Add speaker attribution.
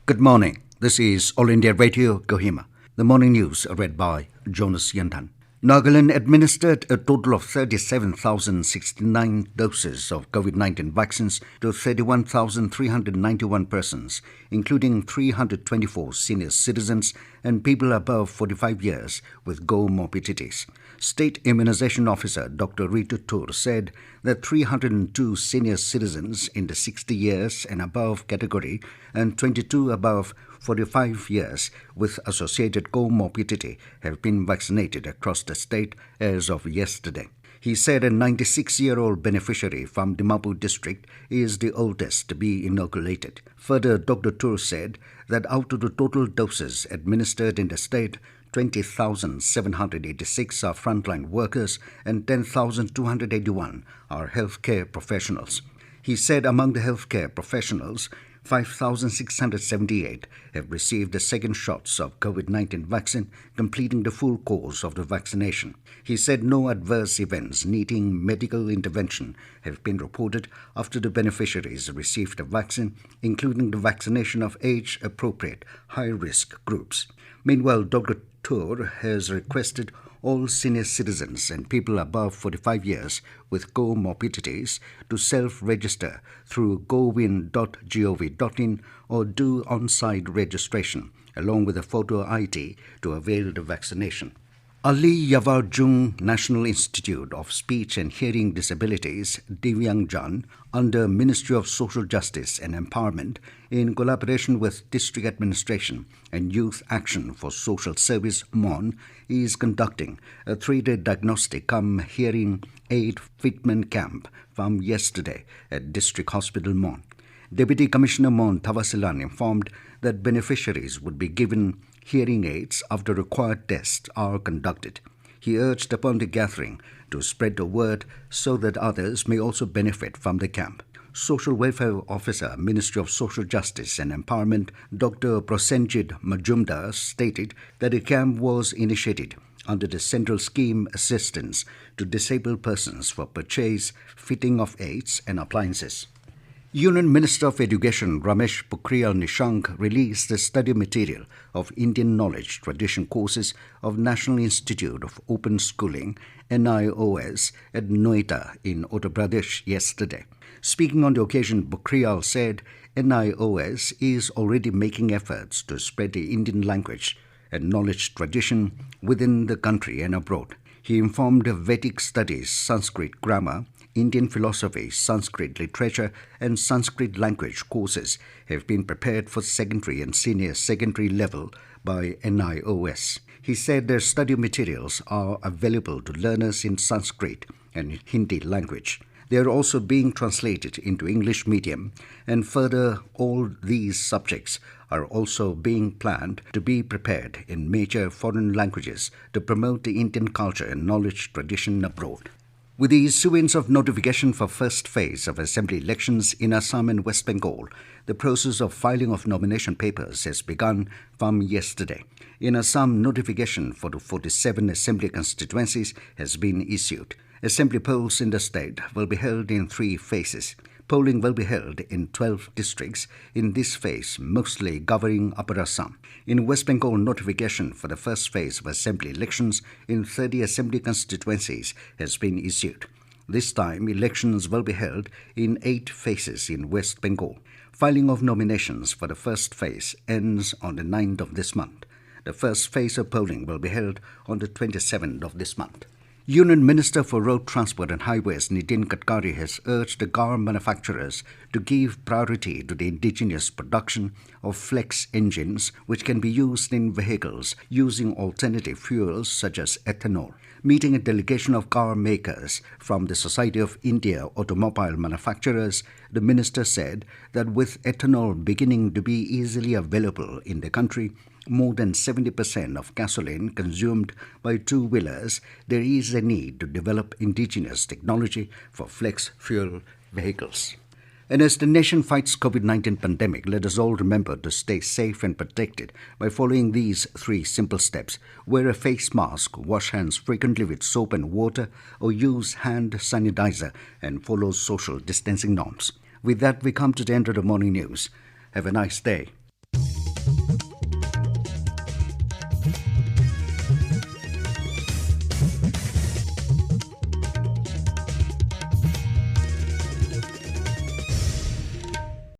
Speaker 1: Good morning. This is All India Radio, Kohima. The morning news read by Jonas Yandan. Nagaland administered a total of 37,069 doses of COVID-19 vaccines to 31,391 persons, including 324 senior citizens and people above 45 years with comorbidities. State Immunization Officer Dr. Ritu Tur said that 302 senior citizens in the 60 years and above category and 22 above 45 years with associated comorbidity have been vaccinated across the state as of yesterday. He said a 96-year-old beneficiary from Dimapur district is the oldest to be inoculated. Further, Dr. Tur said that out of the total doses administered in the state, 20,786 are frontline workers and 10,281 are healthcare professionals. He said among the healthcare professionals, 5,678 have received the second shots of COVID-19 vaccine, completing the full course of the vaccination. He said no adverse events needing medical intervention have been reported after the beneficiaries received the vaccine, including the vaccination of age-appropriate high-risk groups. Meanwhile, Dr. Tur has requested all senior citizens and people above 45 years with comorbidities to self-register through gowin.gov.in or do on-site registration, along with a photo ID to avail the vaccination. Ali Yawarjung National Institute of Speech and Hearing Disabilities, Divyangjan, under Ministry of Social Justice and Empowerment, in collaboration with District Administration and Youth Action for Social Service, MON, is conducting a 3-day diagnostic hearing aid fitment camp from yesterday at District Hospital, MON. Deputy Commissioner Mon Thawasilan informed that beneficiaries would be given hearing aids after required tests are conducted. He urged upon the gathering to spread the word so that others may also benefit from the camp. Social Welfare Officer, Ministry of Social Justice and Empowerment, Dr. Prosenjit Majumdar, stated that the camp was initiated under the Central Scheme Assistance to Disabled Persons for purchase, fitting of aids and appliances. Union Minister of Education Ramesh Pokhriyal Nishank released the study material of Indian Knowledge Tradition courses of National Institute of Open Schooling, NIOS, at Noida in Uttar Pradesh yesterday. Speaking on the occasion, Pokhriyal said NIOS is already making efforts to spread the Indian language and knowledge tradition within the country and abroad. He informed Vedic Studies, Sanskrit Grammar, Indian Philosophy, Sanskrit Literature and Sanskrit Language courses have been prepared for secondary and senior secondary level by NIOS. He said their study materials are available to learners in Sanskrit and Hindi language. They are also being translated into English medium, and further, all these subjects are also being planned to be prepared in major foreign languages to promote the Indian culture and knowledge tradition abroad. With the issuance of notification for first phase of assembly elections in Assam and West Bengal, the process of filing of nomination papers has begun from yesterday. In Assam, notification for the 47 assembly constituencies has been issued. Assembly polls in the state will be held in 3 phases. Polling will be held in 12 districts in this phase, mostly covering Upper Assam. In West Bengal, notification for the first phase of assembly elections in 30 assembly constituencies has been issued. This time, elections will be held in 8 phases in West Bengal. Filing of nominations for the first phase ends on the 9th of this month. The first phase of polling will be held on the 27th of this month. Union Minister for Road Transport and Highways Nitin Gadkari has urged the car manufacturers to give priority to the indigenous production of flex engines which can be used in vehicles using alternative fuels such as ethanol. Meeting a delegation of car makers from the Society of India Automobile Manufacturers, the minister said that with ethanol beginning to be easily available in the country, more than 70% of gasoline consumed by two-wheelers, there is a need to develop indigenous technology for flex fuel vehicles. And as the nation fights COVID-19 pandemic, let us all remember to stay safe and protected by following these 3 simple steps. Wear a face mask, wash hands frequently with soap and water, or use hand sanitizer and follow social distancing norms. With that, we come to the end of the morning news. Have a nice day.